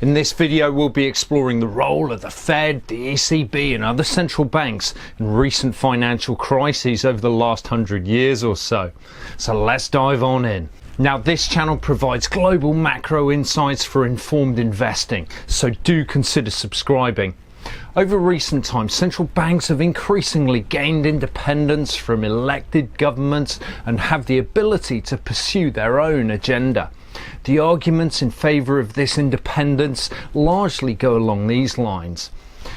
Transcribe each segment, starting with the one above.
In this video, we'll be exploring the role of the Fed, the ECB and other central banks in recent financial crises over the last 100 years or so. So let's dive on in. Now, this channel provides global macro insights for informed investing, so do consider subscribing. Over recent times, central banks have increasingly gained independence from elected governments and have the ability to pursue their own agenda. The arguments in favour of this independence largely go along these lines.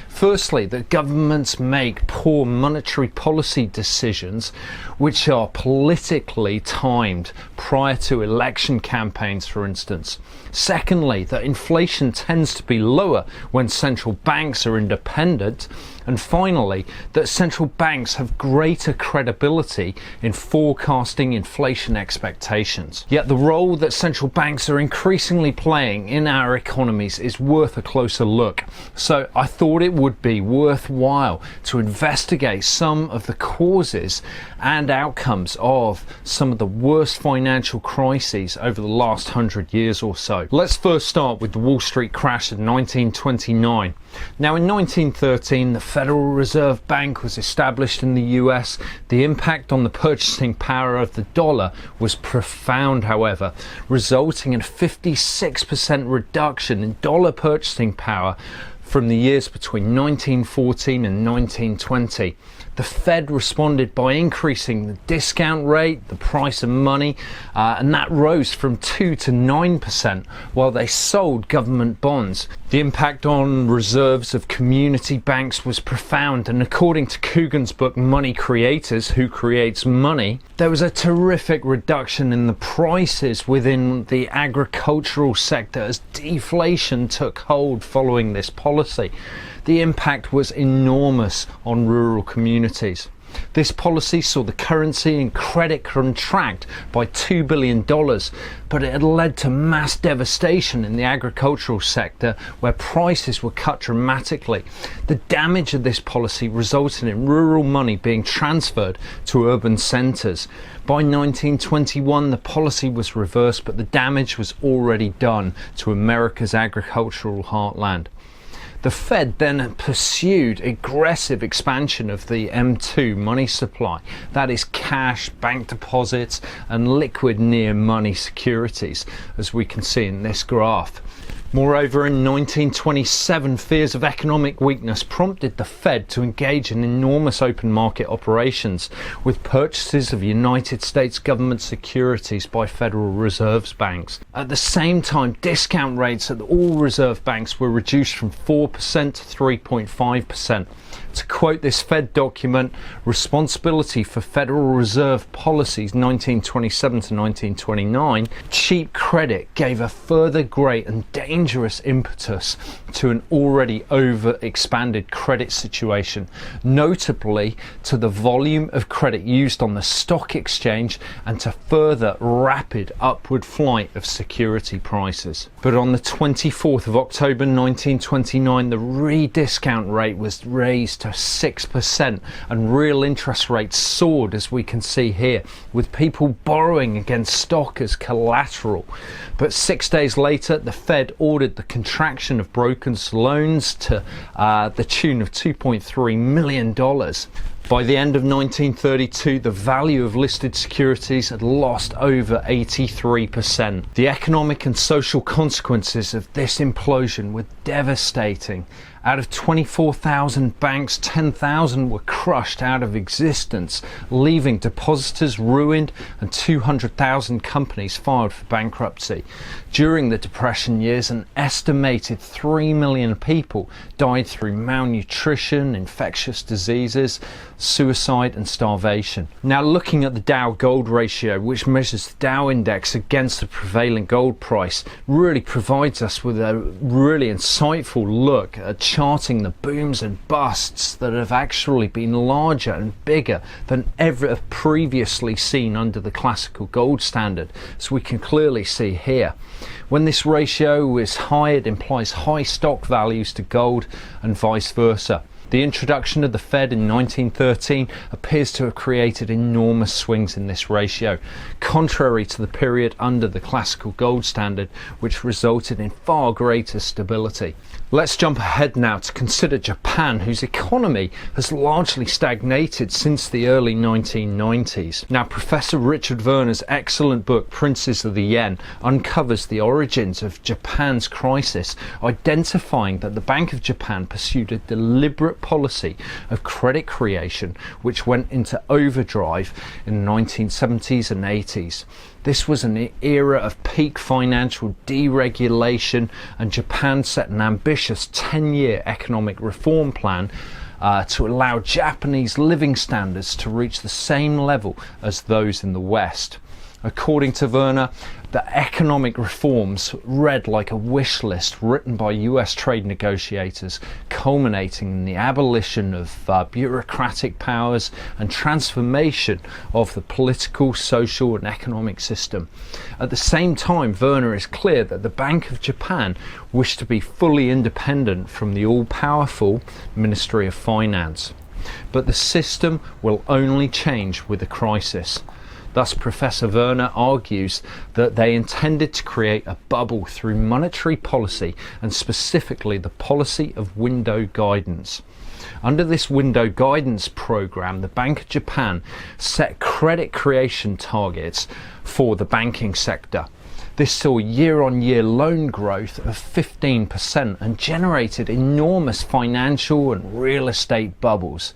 Firstly, that governments make poor monetary policy decisions which are politically timed prior to election campaigns, for instance. Secondly, that inflation tends to be lower when central banks are independent. And finally, that central banks have greater credibility in forecasting inflation expectations. Yet the role that central banks are increasingly playing in our economies is worth a closer look. So I thought it would be worthwhile to investigate some of the causes and outcomes of some of the worst financial crises over the last 100 years or so. Let's first start with the Wall Street crash of 1929. Now, in 1913, the Federal Reserve Bank was established in the US. The impact on the purchasing power of the dollar was profound, however, resulting in a 56% reduction in dollar purchasing power from the years between 1914 and 1920. The Fed responded by increasing the discount rate, the price of money, and that rose from 2 to 9% while they sold government bonds. The impact on reserves of community banks was profound, and according to Coogan's book Money Creators, Who Creates Money, there was a terrific reduction in the prices within the agricultural sector as deflation took hold following this policy. The impact was enormous on rural communities. This policy saw the currency and credit contract by $2 billion, but it had led to mass devastation in the agricultural sector where prices were cut dramatically. The damage of this policy resulted in rural money being transferred to urban centres. By 1921, the policy was reversed, but the damage was already done to America's agricultural heartland. The Fed then pursued aggressive expansion of the M2 money supply, that is cash, bank deposits and liquid near money securities, as we can see in this graph. Moreover, in 1927, fears of economic weakness prompted the Fed to engage in enormous open market operations with purchases of United States government securities by Federal Reserve banks. At the same time, discount rates at all reserve banks were reduced from 4% to 3.5%. To quote this Fed document, responsibility for Federal Reserve policies 1927 to 1929, cheap credit gave a further great and dangerous impetus to an already overexpanded credit situation, notably to the volume of credit used on the stock exchange and to further rapid upward flight of security prices. But on the 24th of October 1929, the rediscount rate was raised to 6% and real interest rates soared, as we can see here, with people borrowing against stock as collateral. But 6 days later, the Fed ordered the contraction of broken loans to the tune of $2.3 million. By the end of 1932, the value of listed securities had lost over 83%. The economic and social consequences of this implosion were devastating. Out of 24,000 banks, 10,000 were crushed out of existence, leaving depositors ruined and 200,000 companies filed for bankruptcy. During the Depression years, an estimated 3 million people died through malnutrition, infectious diseases, suicide and starvation. Now, looking at the Dow Gold Ratio, which measures the Dow Index against the prevailing gold price, really provides us with a really insightful look at charting the booms and busts that have actually been larger and bigger than ever previously seen under the classical gold standard, as we can clearly see here. When this ratio is high, it implies high stock values to gold and vice versa. The introduction of the Fed in 1913 appears to have created enormous swings in this ratio, contrary to the period under the classical gold standard, which resulted in far greater stability. Let's jump ahead now to consider Japan, whose economy has largely stagnated since the early 1990s. Now, Professor Richard Werner's excellent book, Crises of the Yen, uncovers the origins of Japan's crisis, identifying that the Bank of Japan pursued a deliberate policy of credit creation which went into overdrive in the 1970s and 80s. This was an era of peak financial deregulation, and Japan set an ambitious 10-year economic reform plan to allow Japanese living standards to reach the same level as those in the West. According to Werner, the economic reforms read like a wish list written by US trade negotiators, culminating in the abolition of bureaucratic powers and transformation of the political, social and economic system. At the same time, Werner is clear that the Bank of Japan wished to be fully independent from the all-powerful Ministry of Finance. But the system will only change with a crisis. Thus, Professor Werner argues that they intended to create a bubble through monetary policy, and specifically the policy of window guidance. Under this window guidance program, the Bank of Japan set credit creation targets for the banking sector. This saw year-on-year loan growth of 15% and generated enormous financial and real estate bubbles.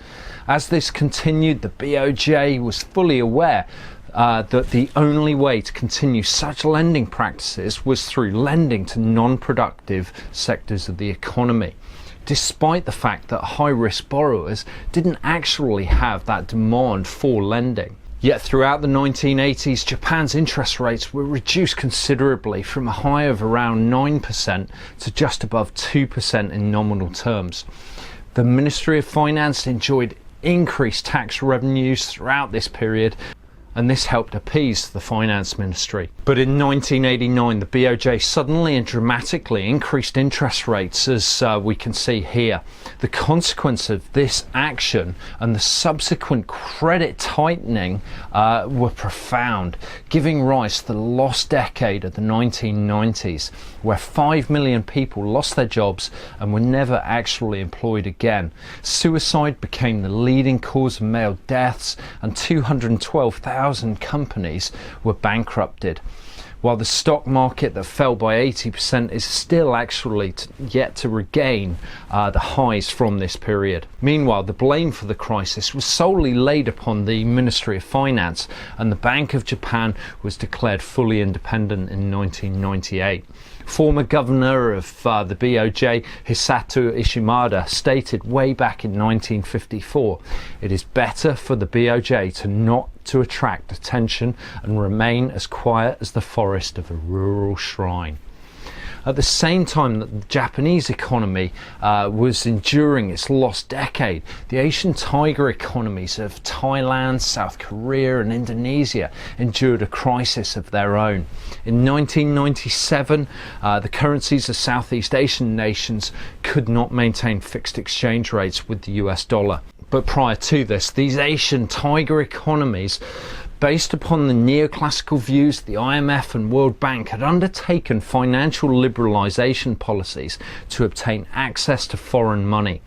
As this continued, the BOJ was fully aware that the only way to continue such lending practices was through lending to non-productive sectors of the economy, despite the fact that high-risk borrowers didn't actually have that demand for lending. Yet throughout the 1980s, Japan's interest rates were reduced considerably from a high of around 9% to just above 2% in nominal terms. The Ministry of Finance enjoyed increased tax revenues throughout this period, and this helped appease the finance ministry. But in 1989, the BOJ suddenly and dramatically increased interest rates, as we can see here. The consequence of this action and the subsequent credit tightening were profound, giving rise to the lost decade of the 1990s, where 5 million people lost their jobs and were never actually employed again. Suicide became the leading cause of male deaths, and 212,000 companies were bankrupted, while the stock market that fell by 80% is still actually yet to regain the highs from this period. Meanwhile, the blame for the crisis was solely laid upon the Ministry of Finance, and the Bank of Japan was declared fully independent in 1998. Former governor of the BOJ, Hisato Ishimada, stated way back in 1954, "It is better for the BOJ to not to attract attention and remain as quiet as the forest of a rural shrine." At the same time that the Japanese economy was enduring its lost decade, the Asian tiger economies of Thailand, South Korea and Indonesia endured a crisis of their own. In 1997, the currencies of Southeast Asian nations could not maintain fixed exchange rates with the US dollar. But prior to this, these Asian tiger economies, based upon the neoclassical views, the IMF and World Bank had undertaken financial liberalisation policies to obtain access to foreign money.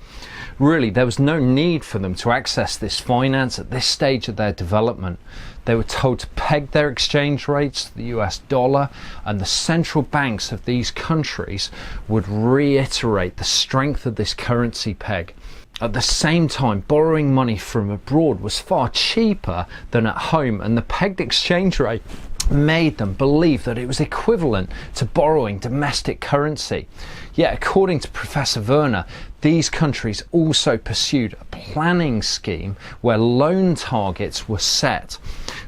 Really, there was no need for them to access this finance at this stage of their development. They were told to peg their exchange rates to the US dollar, and the central banks of these countries would reiterate the strength of this currency peg. At the same time, borrowing money from abroad was far cheaper than at home, and the pegged exchange rate made them believe that it was equivalent to borrowing domestic currency. Yet, according to Professor Werner, these countries also pursued a planning scheme where loan targets were set.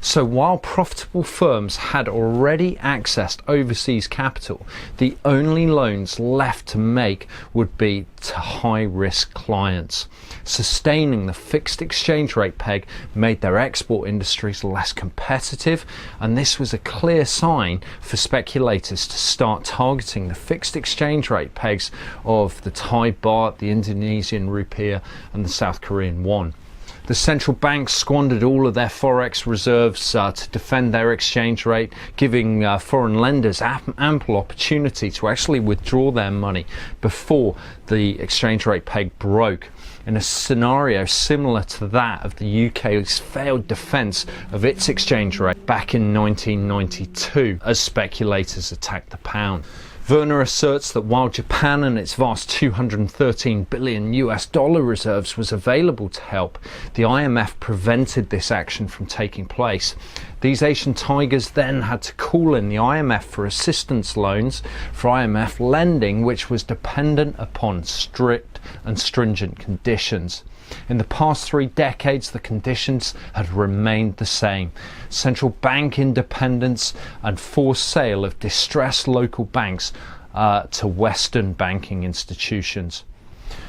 So while profitable firms had already accessed overseas capital, the only loans left to make would be to high-risk clients. Sustaining the fixed exchange rate peg made their export industries less competitive, and this was a clear sign for speculators to start targeting the fixed exchange rate pegs of the Thai baht, the Indonesian rupiah and the South Korean won. The central banks squandered all of their forex reserves to defend their exchange rate, giving foreign lenders ample opportunity to actually withdraw their money before the exchange rate peg broke, in a scenario similar to that of the UK's failed defence of its exchange rate back in 1992 as speculators attacked the pound. Werner asserts that while Japan and its vast $213 billion US reserves was available to help, the IMF prevented this action from taking place. These Asian tigers then had to call in the IMF for assistance loans for IMF lending, which was dependent upon strict and stringent conditions. In the past 3 decades, the conditions had remained the same: central bank independence and forced sale of distressed local banks to Western banking institutions.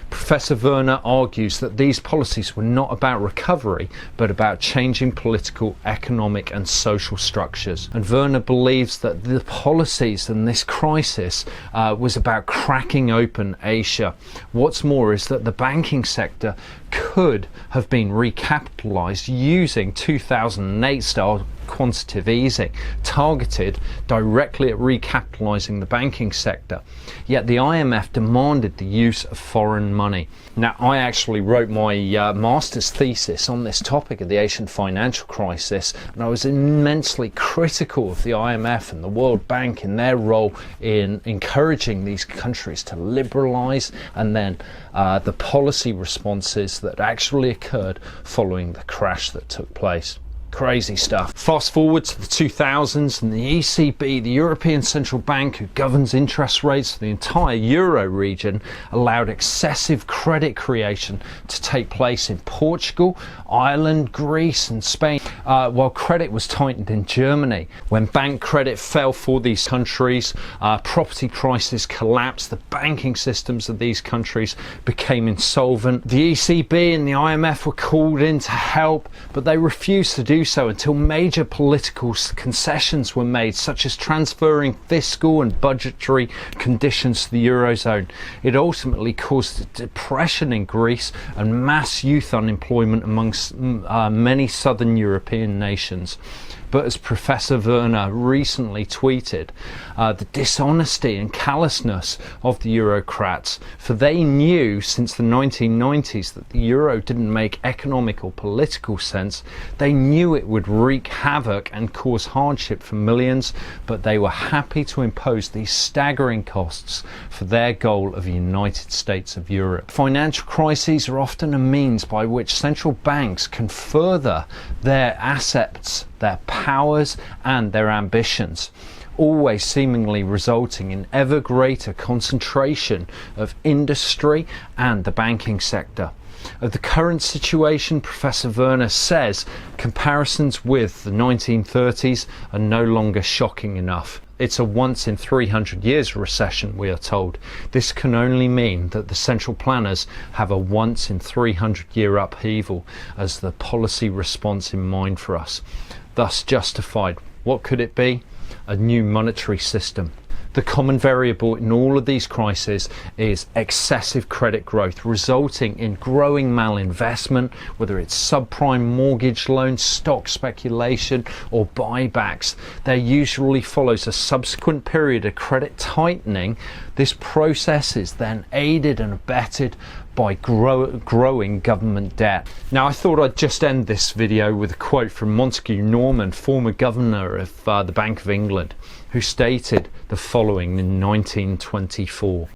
Professor Werner argues that these policies were not about recovery, but about changing political, economic and social structures. And Werner believes that the policies in this crisis was about cracking open Asia. What's more is that the banking sector could have been recapitalized using 2008 style quantitative easing, targeted directly at recapitalizing the banking sector. Yet the IMF demanded the use of foreign money. Now, I actually wrote my master's thesis on this topic of the Asian financial crisis, and I was immensely critical of the IMF and the World Bank in their role in encouraging these countries to liberalize, and then the policy responses that actually occurred following the crash that took place. Crazy stuff. Fast forward to the 2000s and the ECB, the European Central Bank, who governs interest rates for the entire Euro region, allowed excessive credit creation to take place in Portugal, Ireland, Greece and Spain, while credit was tightened in Germany. When bank credit fell for these countries, property prices collapsed, the banking systems of these countries became insolvent. The ECB and the IMF were called in to help, but they refused to do so until major political concessions were made, such as transferring fiscal and budgetary conditions to the Eurozone. It ultimately caused a depression in Greece and mass youth unemployment amongst many southern European nations. But as Professor Werner recently tweeted, the dishonesty and callousness of the Eurocrats, for they knew since the 1990s that the Euro didn't make economic or political sense. They knew it would wreak havoc and cause hardship for millions, but they were happy to impose these staggering costs for their goal of a United States of Europe. Financial crises are often a means by which central banks can further their assets, their powers and their ambitions, always seemingly resulting in ever greater concentration of industry and the banking sector. Of the current situation, Professor Werner says comparisons with the 1930s are no longer shocking enough. It's a once in 300 years recession, we are told. This can only mean that the central planners have a once in 300 year upheaval as the policy response in mind for us. Thus justified. What could it be? A new monetary system. The common variable in all of these crises is excessive credit growth, resulting in growing malinvestment, whether it's subprime mortgage loans, stock speculation or buybacks. There usually follows a subsequent period of credit tightening. This process is then aided and abetted by growing government debt. Now, I thought I'd just end this video with a quote from Montague Norman, former governor of the Bank of England, who stated the following in 1924.